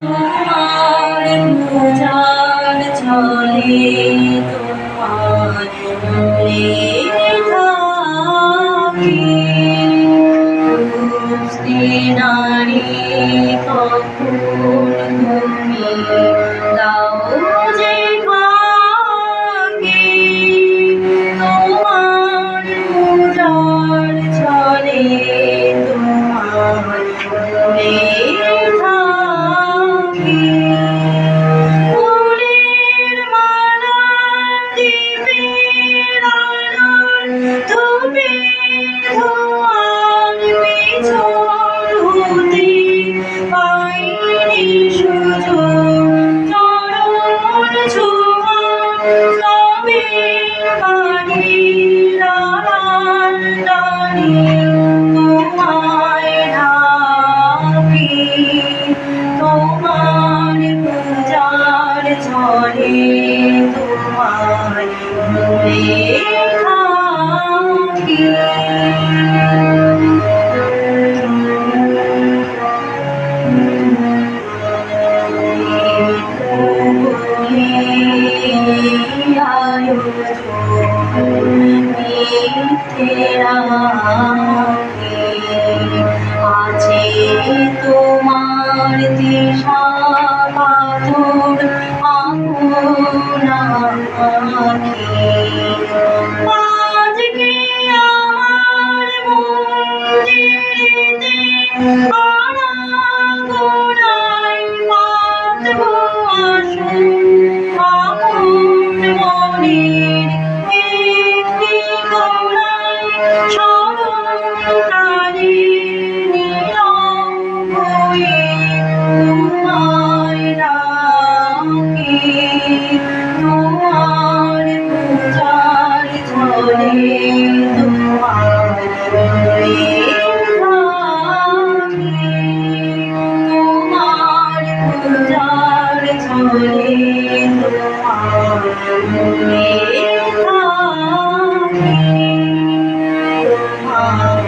তোমার পূজার ছলে তোমার মনে থাকি বুঝতে নারী কখন তুমি দাও যে ভাগে তোমার পূজার ছলে তোমার মনে থাকি ফুলের মালা দীপের আলোর ধূপে ধোঁয়ার পেছন হতে পাইনি সুযোগ চরণ ছোঁয়া তবে বাড়ির আড়াল টানি তোমায় ডাকি তোমার পূজার ছলে তোমার মনে থাকি আছে তোমার দিশা পাথর আপনাকে আজকে আমার মন্দিরেতে আরাধনায় পাতব আসন আপন মনের একটি গোড়ায় স্মরণকারী নীরব হয়ে তোমায় ডাকি তোমার পূজার ছলে তোমার মনে থাকি তোমার পূজার ছলে তোমার মনে থাকি তোমার